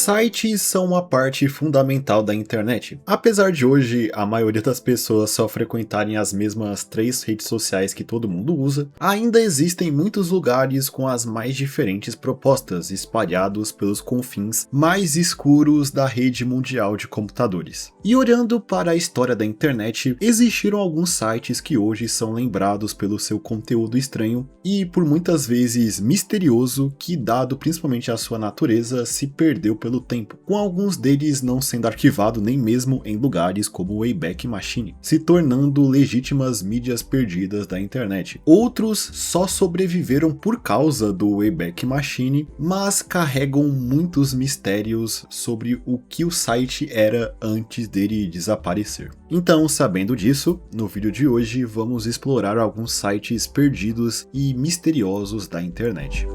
Sites são uma parte fundamental da internet. Apesar de hoje a maioria das pessoas só frequentarem as mesmas 3 redes sociais que todo mundo usa, ainda existem muitos lugares com as mais diferentes propostas espalhados pelos confins mais escuros da rede mundial de computadores. E olhando para a história da internet, existiram alguns sites que hoje são lembrados pelo seu conteúdo estranho e por muitas vezes misterioso que, dado principalmente a sua natureza, se perdeu pelo tempo, com alguns deles não sendo arquivados nem mesmo em lugares como o Wayback Machine, se tornando legítimas mídias perdidas da internet. Outros só sobreviveram por causa do Wayback Machine, mas carregam muitos mistérios sobre o que o site era antes dele desaparecer. Então, sabendo disso, no vídeo de hoje vamos explorar alguns sites perdidos e misteriosos da internet.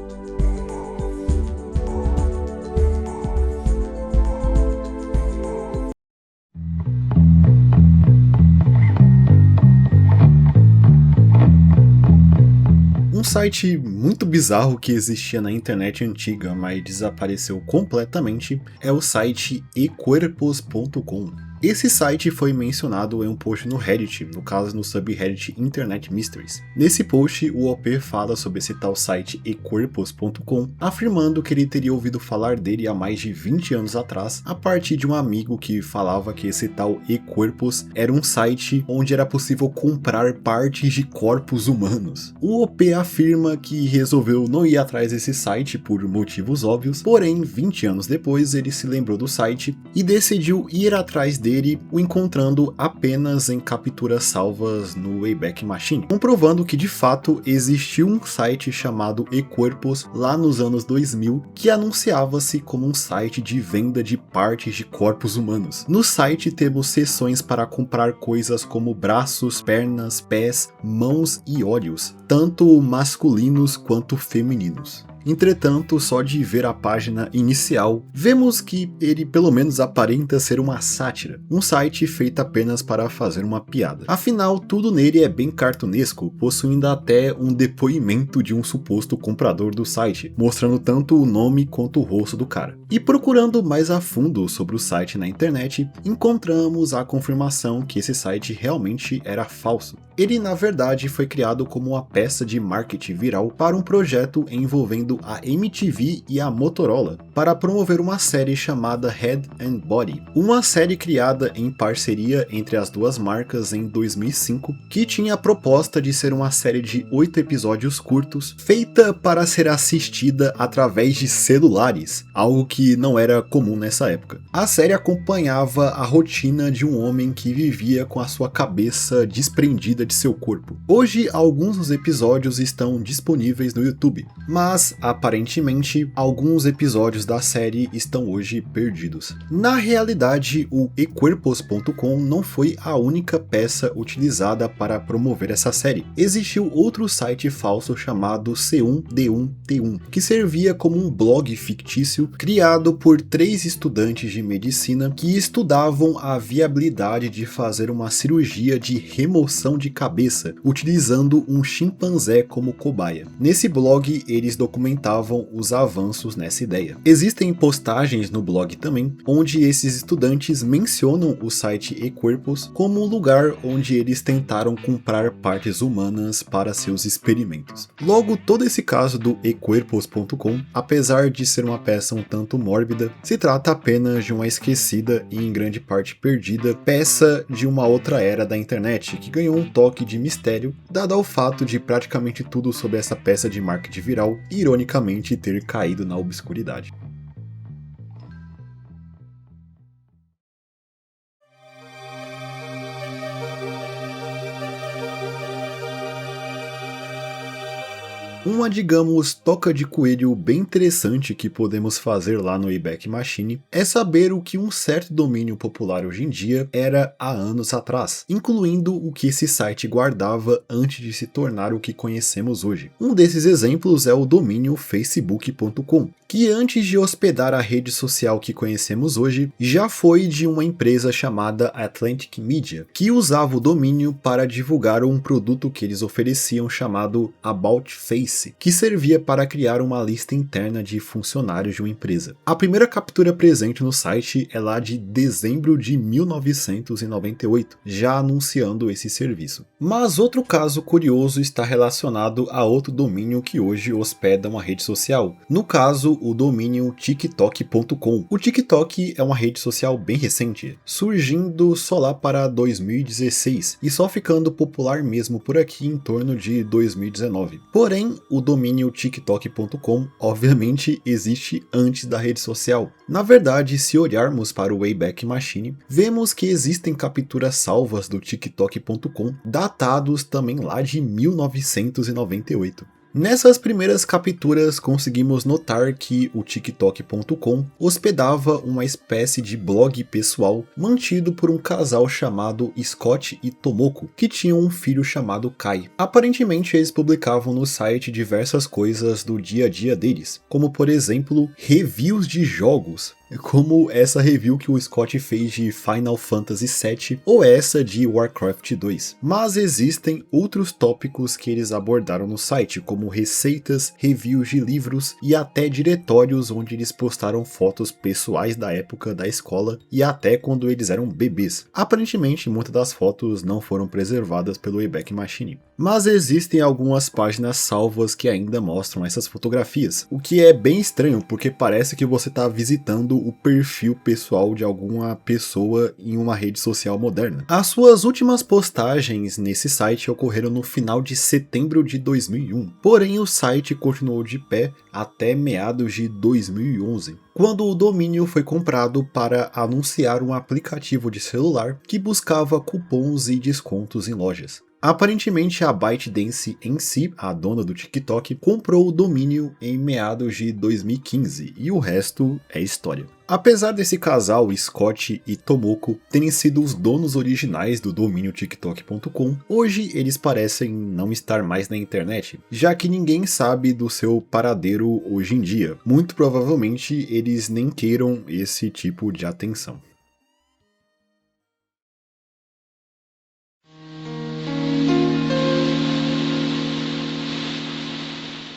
Um site muito bizarro que existia na internet antiga, mas desapareceu completamente, é o site ecuerpos.com. Esse site foi mencionado em um post no Reddit, no caso no subreddit Internet Mysteries. Nesse post, o OP fala sobre esse tal site ecuerpos.com, afirmando que ele teria ouvido falar dele há mais de 20 anos atrás, a partir de um amigo que falava que esse tal ecuerpos era um site onde era possível comprar partes de corpos humanos. O OP afirma que resolveu não ir atrás desse site por motivos óbvios, porém 20 anos depois ele se lembrou do site e decidiu ir atrás dele, o encontrando apenas em capturas salvas no Wayback Machine, comprovando que de fato existiu um site chamado ecuerpos lá nos anos 2000 que anunciava-se como um site de venda de partes de corpos humanos. No site temos seções para comprar coisas como braços, pernas, pés, mãos e olhos, tanto masculinos quanto femininos. Entretanto, só de ver a página inicial, vemos que ele pelo menos aparenta ser uma sátira, um site feito apenas para fazer uma piada. Afinal, tudo nele é bem cartunesco, possuindo até um depoimento de um suposto comprador do site, mostrando tanto o nome quanto o rosto do cara. E procurando mais a fundo sobre o site na internet, encontramos a confirmação que esse site realmente era falso. Ele na verdade foi criado como uma peça de marketing viral para um projeto envolvendo a MTV e a Motorola, para promover uma série chamada Head and Body, uma série criada em parceria entre as duas marcas em 2005, que tinha a proposta de ser uma série de 8 episódios curtos, feita para ser assistida através de celulares, algo que não era comum nessa época. A série acompanhava a rotina de um homem que vivia com a sua cabeça desprendida de seu corpo. Hoje, alguns dos episódios estão disponíveis no YouTube, mas aparentemente alguns episódios da série estão hoje perdidos. Na realidade, o ecuerpos.com não foi a única peça utilizada para promover essa série. Existiu outro site falso chamado C1D1T1, que servia como um blog fictício criado por 3 estudantes de medicina que estudavam a viabilidade de fazer uma cirurgia de remoção de cabeça, utilizando um chimpanzé como cobaia. Nesse blog, eles documentavam os avanços nessa ideia. Existem postagens no blog também, onde esses estudantes mencionam o site ecuerpos como um lugar onde eles tentaram comprar partes humanas para seus experimentos. Logo, todo esse caso do ecuerpos.com, apesar de ser uma peça um tanto mórbida, se trata apenas de uma esquecida e em grande parte perdida peça de uma outra era da internet que ganhou um toque de mistério, dado ao fato de praticamente tudo sobre essa peça de marketing viral, ironicamente, ter caído na obscuridade. Uma, digamos, toca de coelho bem interessante que podemos fazer lá no Wayback Machine é saber o que um certo domínio popular hoje em dia era há anos atrás, incluindo o que esse site guardava antes de se tornar o que conhecemos hoje. Um desses exemplos é o domínio facebook.com, que antes de hospedar a rede social que conhecemos hoje, já foi de uma empresa chamada Atlantic Media, que usava o domínio para divulgar um produto que eles ofereciam chamado About Face, que servia para criar uma lista interna de funcionários de uma empresa. A primeira captura presente no site é lá de dezembro de 1998, já anunciando esse serviço. Mas outro caso curioso está relacionado a outro domínio que hoje hospeda uma rede social. No caso, o domínio TikTok.com. O TikTok é uma rede social bem recente, surgindo só lá para 2016 e só ficando popular mesmo por aqui em torno de 2019. Porém, o domínio TikTok.com obviamente existe antes da rede social. Na verdade, se olharmos para o Wayback Machine, vemos que existem capturas salvas do TikTok.com datados também lá de 1998. Nessas primeiras capturas conseguimos notar que o TikTok.com hospedava uma espécie de blog pessoal mantido por um casal chamado Scott e Tomoko, que tinham um filho chamado Kai. Aparentemente eles publicavam no site diversas coisas do dia a dia deles, como por exemplo, reviews de jogos, como essa review que o Scott fez de Final Fantasy VII ou essa de Warcraft 2. Mas existem outros tópicos que eles abordaram no site, como receitas, reviews de livros e até diretórios onde eles postaram fotos pessoais da época da escola e até quando eles eram bebês. Aparentemente muitas das fotos não foram preservadas pelo Wayback Machine. Mas existem algumas páginas salvas que ainda mostram essas fotografias, o que é bem estranho porque parece que você está visitando o perfil pessoal de alguma pessoa em uma rede social moderna. As suas últimas postagens nesse site ocorreram no final de setembro de 2001, porém o site continuou de pé até meados de 2011, quando o domínio foi comprado para anunciar um aplicativo de celular que buscava cupons e descontos em lojas. Aparentemente a ByteDance em si, a dona do TikTok, comprou o domínio em meados de 2015 e o resto é história. Apesar desse casal, Scott e Tomoko, terem sido os donos originais do domínio TikTok.com, hoje eles parecem não estar mais na internet, já que ninguém sabe do seu paradeiro hoje em dia. Muito provavelmente eles nem queiram esse tipo de atenção.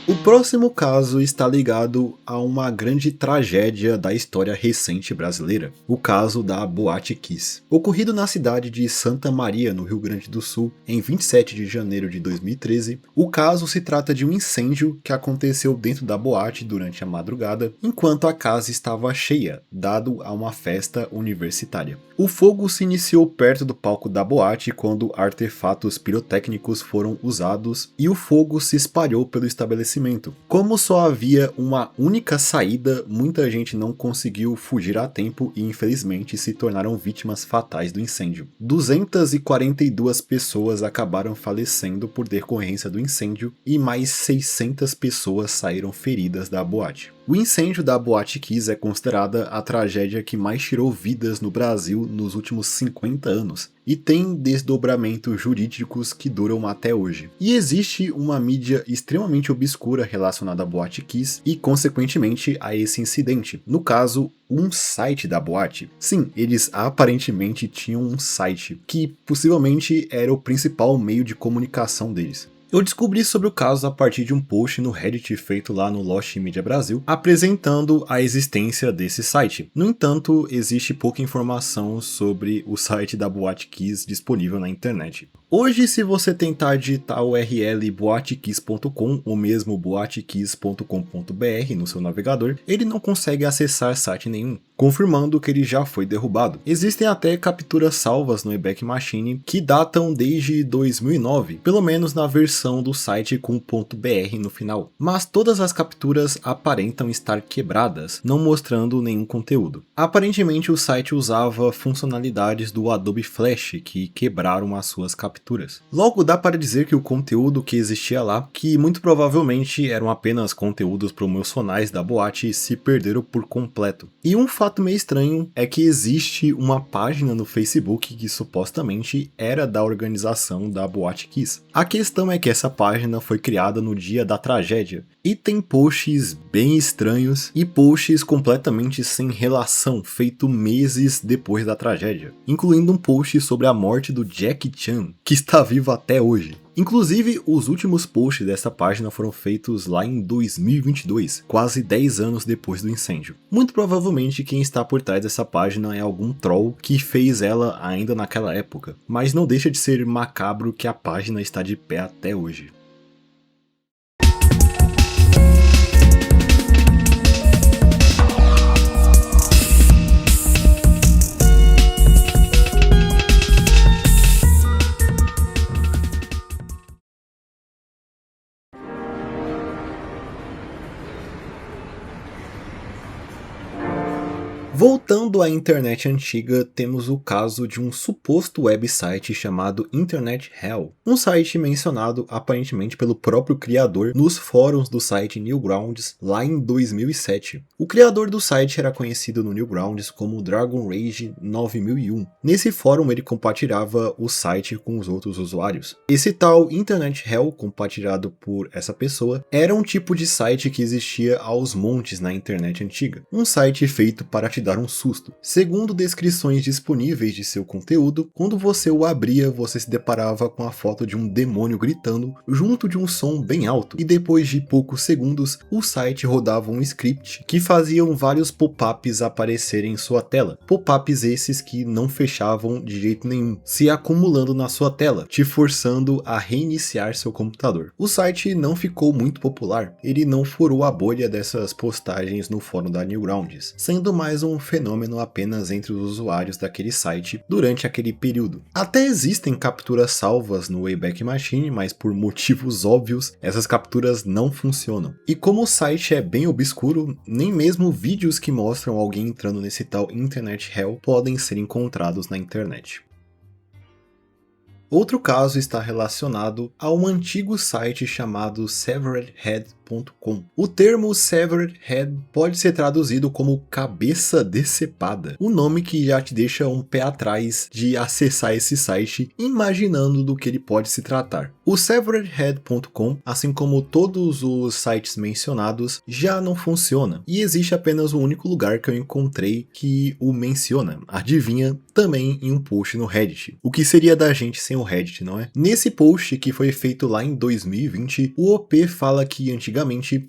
O próximo caso está ligado a uma grande tragédia da história recente brasileira, o caso da Boate Kiss. Ocorrido na cidade de Santa Maria, no Rio Grande do Sul, em 27 de janeiro de 2013, o caso se trata de um incêndio que aconteceu dentro da boate durante a madrugada, enquanto a casa estava cheia, dado a uma festa universitária. O fogo se iniciou perto do palco da boate quando artefatos pirotécnicos foram usados e o fogo se espalhou pelo estabelecimento. Como só havia uma única saída, muita gente não conseguiu fugir a tempo e infelizmente se tornaram vítimas fatais do incêndio. 242 pessoas acabaram falecendo por decorrência do incêndio e mais 600 pessoas saíram feridas da boate. O incêndio da Boate Kiss é considerada a tragédia que mais tirou vidas no Brasil nos últimos 50 anos e tem desdobramentos jurídicos que duram até hoje. E existe uma mídia extremamente obscura relacionada à Boate Kiss e, consequentemente, a esse incidente. No caso, um site da boate. Sim, eles aparentemente tinham um site, que possivelmente era o principal meio de comunicação deles. Eu descobri sobre o caso a partir de um post no Reddit feito lá no Lost Media Brasil, apresentando a existência desse site. No entanto, existe pouca informação sobre o site da Boate Kiss disponível na internet. Hoje, se você tentar digitar o URL boatekiss.com ou mesmo boatekiss.com.br no seu navegador, ele não consegue acessar site nenhum, confirmando que ele já foi derrubado. Existem até capturas salvas no Wayback Machine que datam desde 2009, pelo menos na versão do site com .br no final. Mas todas as capturas aparentam estar quebradas, não mostrando nenhum conteúdo. Aparentemente o site usava funcionalidades do Adobe Flash que quebraram as suas capturas. capturas. Logo dá para dizer que o conteúdo que existia lá, que muito provavelmente eram apenas conteúdos promocionais da boate, se perderam por completo. E um fato meio estranho é que existe uma página no Facebook que supostamente era da organização da Boate Kiss. A questão é que essa página foi criada no dia da tragédia, e tem posts bem estranhos e posts completamente sem relação, feito meses depois da tragédia, incluindo um post sobre a morte do Jack Chan, que está vivo até hoje. Inclusive, os últimos posts dessa página foram feitos lá em 2022, quase 10 anos depois do incêndio. Muito provavelmente quem está por trás dessa página é algum troll que fez ela ainda naquela época, mas não deixa de ser macabro que a página está de pé até hoje. Voltando à internet antiga, temos o caso de um suposto website chamado Internet Hell, um site mencionado aparentemente pelo próprio criador nos fóruns do site Newgrounds lá em 2007. O criador do site era conhecido no Newgrounds como Dragon Rage 9001. Nesse fórum ele compartilhava o site com os outros usuários. Esse tal Internet Hell, compartilhado por essa pessoa, era um tipo de site que existia aos montes na internet antiga, um site feito para te dar um susto. Segundo descrições disponíveis de seu conteúdo, quando você o abria, você se deparava com a foto de um demônio gritando junto de um som bem alto, e depois de poucos segundos, o site rodava um script que faziam vários pop-ups aparecerem em sua tela. Pop-ups esses que não fechavam de jeito nenhum, se acumulando na sua tela, te forçando a reiniciar seu computador. O site não ficou muito popular, ele não furou a bolha dessas postagens no fórum da Newgrounds, sendo mais um fenômeno apenas entre os usuários daquele site durante aquele período. Até existem capturas salvas no Wayback Machine, mas por motivos óbvios, essas capturas não funcionam. E como o site é bem obscuro, nem mesmo vídeos que mostram alguém entrando nesse tal Internet Hell podem ser encontrados na internet. Outro caso está relacionado a um antigo site chamado SeveredHead.com. O termo Severed Head pode ser traduzido como cabeça decepada, um nome que já te deixa um pé atrás de acessar esse site imaginando do que ele pode se tratar. O SeveredHead.com, assim como todos os sites mencionados, já não funciona, e existe apenas um único lugar que eu encontrei que o menciona, adivinha, também em um post no Reddit. O que seria da gente sem o Reddit, não é? Nesse post, que foi feito lá em 2020, o OP fala que antigamente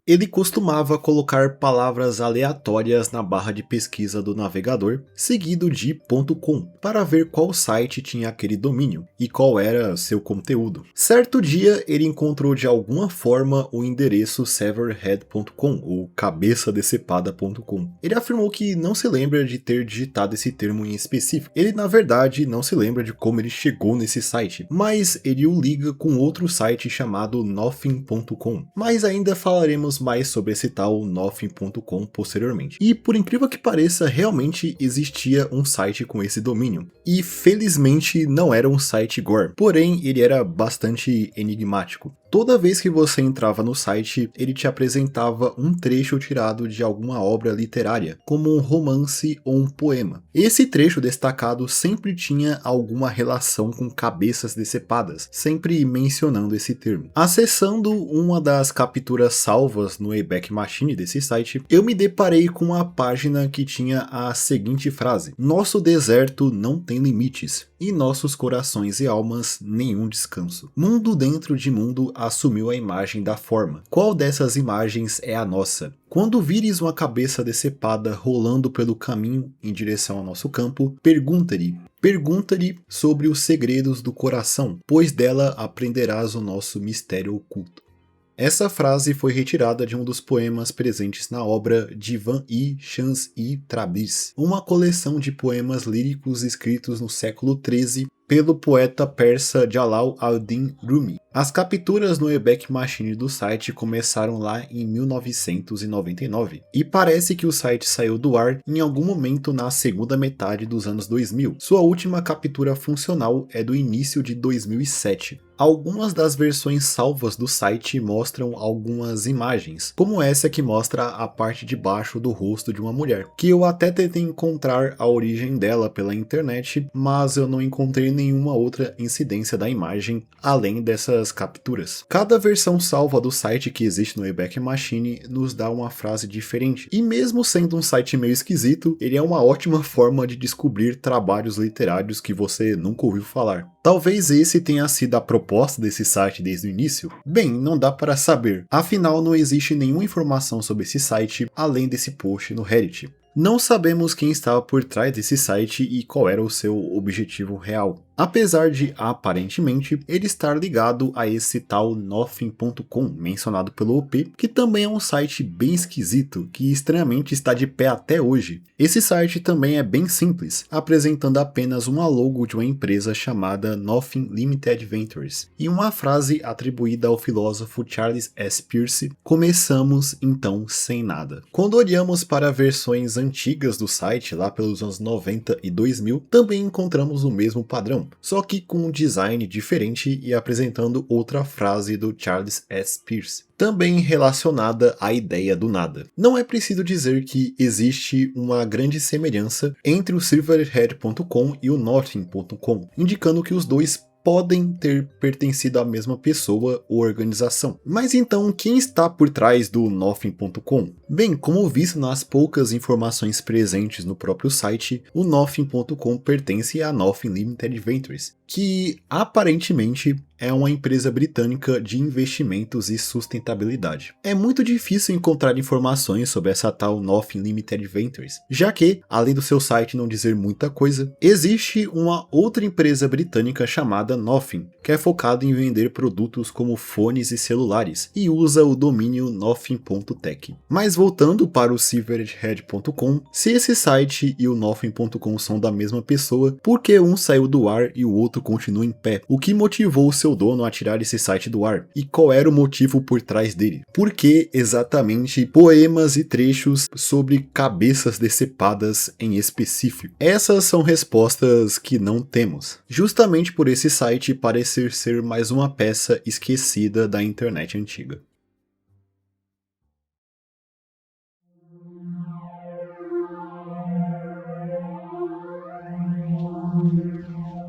ele costumava colocar palavras aleatórias na barra de pesquisa do navegador, seguido de .com, para ver qual site tinha aquele domínio e qual era seu conteúdo. Certo dia ele encontrou de alguma forma o endereço severedhead.com ou cabeçadecepada.com. Ele afirmou que não se lembra de ter digitado esse termo em específico. Ele na verdade não se lembra de como ele chegou nesse site, mas ele o liga com outro site chamado Nothing.com. Mas ainda falaremos mais sobre esse tal Nothing.com posteriormente. E por incrível que pareça, realmente existia um site com esse domínio. E felizmente não era um site gore, porém ele era bastante enigmático. Toda vez que você entrava no site, ele te apresentava um trecho tirado de alguma obra literária, como um romance ou um poema. Esse trecho destacado sempre tinha alguma relação com cabeças decepadas, sempre mencionando esse termo. Acessando uma das capturas salvas no Wayback Machine desse site, eu me deparei com a página que tinha a seguinte frase: "Nosso deserto não tem limites, e nossos corações e almas nenhum descanso. Mundo dentro de mundo assumiu a imagem da forma. Qual dessas imagens é a nossa? Quando vires uma cabeça decepada rolando pelo caminho em direção ao nosso campo, pergunta-lhe sobre os segredos do coração, pois dela aprenderás o nosso mistério oculto." Essa frase foi retirada de um dos poemas presentes na obra Divan-i Shams-i Trabis, uma coleção de poemas líricos escritos no século XIII pelo poeta persa Jalal ad-Din Rumi. As capturas no Wayback Machine do site começaram lá em 1999, e parece que o site saiu do ar em algum momento na segunda metade dos anos 2000. Sua última captura funcional é do início de 2007. Algumas das versões salvas do site mostram algumas imagens, como essa que mostra a parte de baixo do rosto de uma mulher, que eu até tentei encontrar a origem dela pela internet, mas eu não encontrei nenhuma outra incidência da imagem além dessas capturas. Cada versão salva do site que existe no Wayback Machine nos dá uma frase diferente, e mesmo sendo um site meio esquisito, ele é uma ótima forma de descobrir trabalhos literários que você nunca ouviu falar. Talvez esse tenha sido a proposta desse site desde o início? Bem, não dá para saber, afinal não existe nenhuma informação sobre esse site além desse post no Reddit. Não sabemos quem estava por trás desse site e qual era o seu objetivo real, apesar de, aparentemente, ele estar ligado a esse tal Nothing.com mencionado pelo OP, que também é um site bem esquisito, que estranhamente está de pé até hoje. Esse site também é bem simples, apresentando apenas uma logo de uma empresa chamada Nothing Limited Ventures, e uma frase atribuída ao filósofo Charles S. Peirce: "Começamos então sem nada". Quando olhamos para versões antigas do site, lá pelos anos 90 e 2000, também encontramos o mesmo padrão, só que com um design diferente e apresentando outra frase do Charles S. Peirce, também relacionada à ideia do nada. Não é preciso dizer que existe uma grande semelhança entre o Silverhead.com e o Nothing.com, indicando que os dois podem ter pertencido à mesma pessoa ou organização. Mas então, quem está por trás do Nothing.com? Bem, como visto nas poucas informações presentes no próprio site, o Nothing.com pertence à Nothing Limited Ventures, que aparentemente é uma empresa britânica de investimentos e sustentabilidade. É muito difícil encontrar informações sobre essa tal Nothing Limited Ventures, já que, além do seu site não dizer muita coisa, existe uma outra empresa britânica chamada Nothing, que é focada em vender produtos como fones e celulares, e usa o domínio Nothing.tech. Mas voltando para o Silverhead.com, se esse site e o Nothing.com são da mesma pessoa, por que um saiu do ar e o outro continua em pé? O que motivou o seu dono a tirar esse site do ar? E qual era o motivo por trás dele? Por que exatamente poemas e trechos sobre cabeças decepadas em específico? Essas são respostas que não temos, justamente por esse site parecer ser mais uma peça esquecida da internet antiga.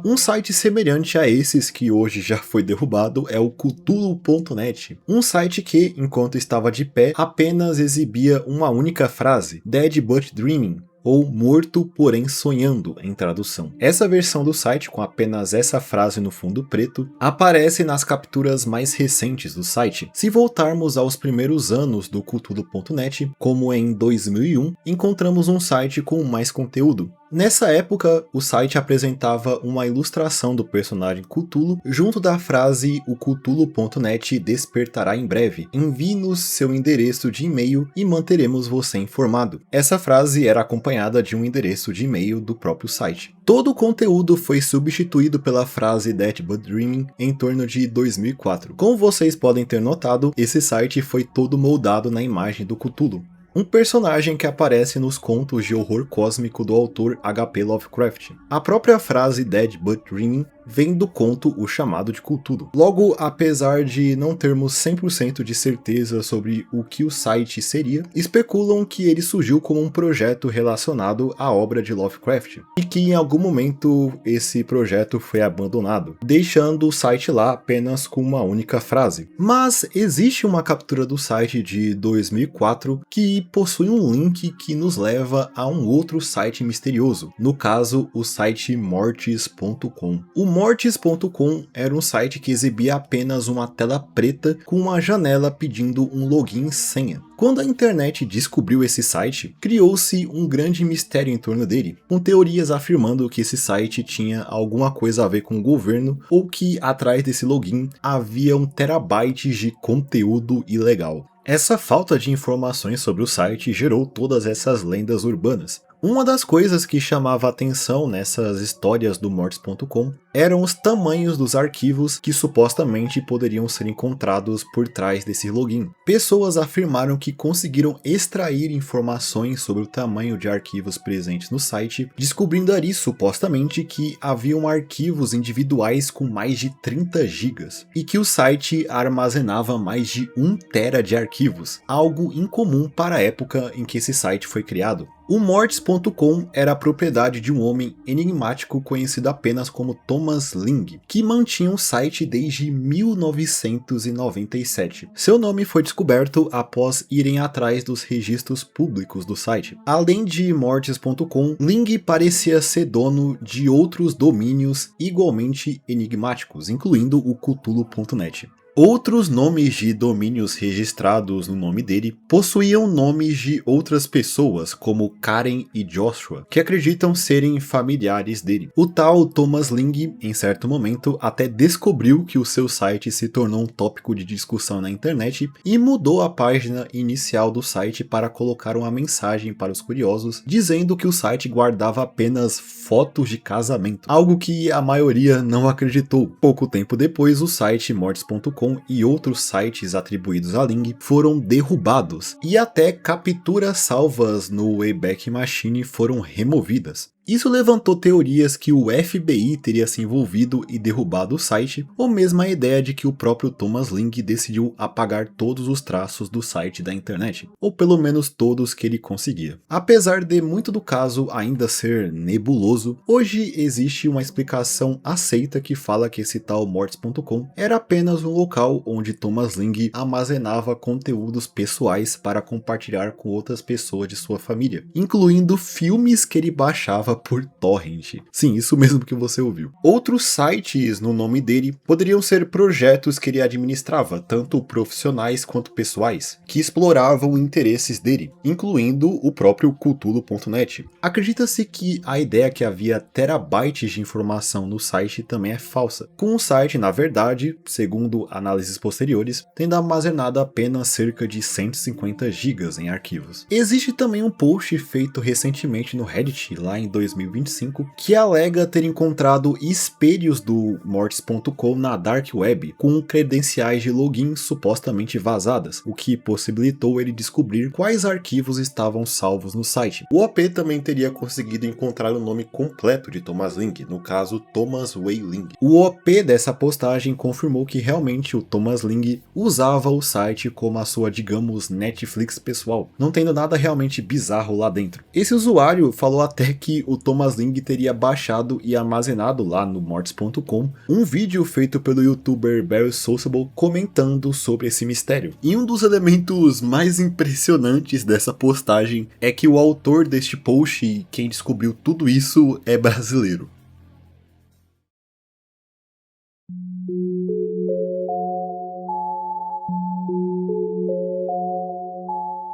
Um site semelhante a esses que hoje já foi derrubado é o Cthulhu.net, um site que, enquanto estava de pé, apenas exibia uma única frase: "Dead but Dreaming", ou "morto porém sonhando" em tradução. Essa versão do site, com apenas essa frase no fundo preto, aparece nas capturas mais recentes do site. Se voltarmos aos primeiros anos do Cthulhu.net, como em 2001, encontramos um site com mais conteúdo. Nessa época, o site apresentava uma ilustração do personagem Cthulhu junto da frase "O Cthulhu.net despertará em breve. Envie-nos seu endereço de e-mail e manteremos você informado". Essa frase era acompanhada de um endereço de e-mail do próprio site. Todo o conteúdo foi substituído pela frase "Dead but Dreaming" em torno de 2004. Como vocês podem ter notado, esse site foi todo moldado na imagem do Cthulhu, um personagem que aparece nos contos de horror cósmico do autor H.P. Lovecraft. A própria frase "Dead but Dreaming" vem do conto O Chamado de Cthulhu. Logo, apesar de não termos 100% de certeza sobre o que o site seria, especulam que ele surgiu como um projeto relacionado à obra de Lovecraft, e que em algum momento esse projeto foi abandonado, deixando o site lá apenas com uma única frase. Mas existe uma captura do site de 2004 que possui um link que nos leva a um outro site misterioso, no caso o site Mortis.com. O Mortis.com era um site que exibia apenas uma tela preta com uma janela pedindo um login e senha. Quando a internet descobriu esse site, criou-se um grande mistério em torno dele, com teorias afirmando que esse site tinha alguma coisa a ver com o governo ou que atrás desse login havia 1 terabyte de conteúdo ilegal. Essa falta de informações sobre o site gerou todas essas lendas urbanas. Uma das coisas que chamava atenção nessas histórias do Mortis.com eram os tamanhos dos arquivos que supostamente poderiam ser encontrados por trás desse login. Pessoas afirmaram que conseguiram extrair informações sobre o tamanho de arquivos presentes no site, descobrindo ali supostamente que haviam arquivos individuais com mais de 30 GB e que o site armazenava mais de 1 TB de arquivos, algo incomum para a época em que esse site foi criado. O Mortis.com era a propriedade de um homem enigmático conhecido apenas como Thomas Ling, que mantinha o site desde 1997. Seu nome foi descoberto após irem atrás dos registros públicos do site. Além de Mortis.com, Ling parecia ser dono de outros domínios igualmente enigmáticos, incluindo o Cthulhu.net. Outros nomes de domínios registrados no nome dele possuíam nomes de outras pessoas, como Karen e Joshua, que acreditam serem familiares dele. O tal Thomas Ling, em certo momento, até descobriu que o seu site se tornou um tópico de discussão na internet e mudou a página inicial do site para colocar uma mensagem para os curiosos, dizendo que o site guardava apenas fotos de casamento, algo que a maioria não acreditou. Pouco tempo depois, o site Mortis.com e outros sites atribuídos a Ling foram derrubados, e até capturas salvas no Wayback Machine foram removidas. Isso levantou teorias que o FBI teria se envolvido e derrubado o site, ou mesmo a ideia de que o próprio Thomas Ling decidiu apagar todos os traços do site da internet, ou pelo menos todos que ele conseguia. Apesar de muito do caso ainda ser nebuloso, hoje existe uma explicação aceita que fala que esse tal Mortis.com era apenas um local onde Thomas Ling armazenava conteúdos pessoais para compartilhar com outras pessoas de sua família, incluindo filmes que ele baixava por torrent. Sim, isso mesmo que você ouviu. Outros sites no nome dele poderiam ser projetos que ele administrava, tanto profissionais quanto pessoais, que exploravam interesses dele, incluindo o próprio Cthulhu.net. Acredita-se que a ideia que havia terabytes de informação no site também é falsa, com o site, na verdade, segundo análises posteriores, tendo armazenado apenas cerca de 150 GB em arquivos. Existe também um post feito recentemente no Reddit, lá em 2025, que alega ter encontrado espelhos do Mortis.com na Dark Web, com credenciais de login supostamente vazadas, o que possibilitou ele descobrir quais arquivos estavam salvos no site. O OP também teria conseguido encontrar o nome completo de Thomas Ling, no caso Thomas Wei Ling. O OP dessa postagem confirmou que realmente o Thomas Ling usava o site como a sua, digamos, Netflix pessoal, não tendo nada realmente bizarro lá dentro. Esse usuário falou até que o Thomas Ling teria baixado e armazenado lá no Mortis.com um vídeo feito pelo youtuber Barry Sociable comentando sobre esse mistério. E um dos elementos mais impressionantes dessa postagem é que o autor deste post e quem descobriu tudo isso é brasileiro.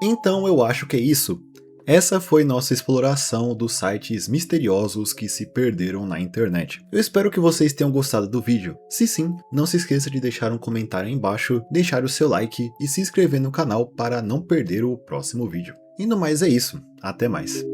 Então eu acho que é isso. Essa foi nossa exploração dos sites misteriosos que se perderam na internet. Eu espero que vocês tenham gostado do vídeo. Se sim, não se esqueça de deixar um comentário aí embaixo, deixar o seu like e se inscrever no canal para não perder o próximo vídeo. E no mais é isso, até mais.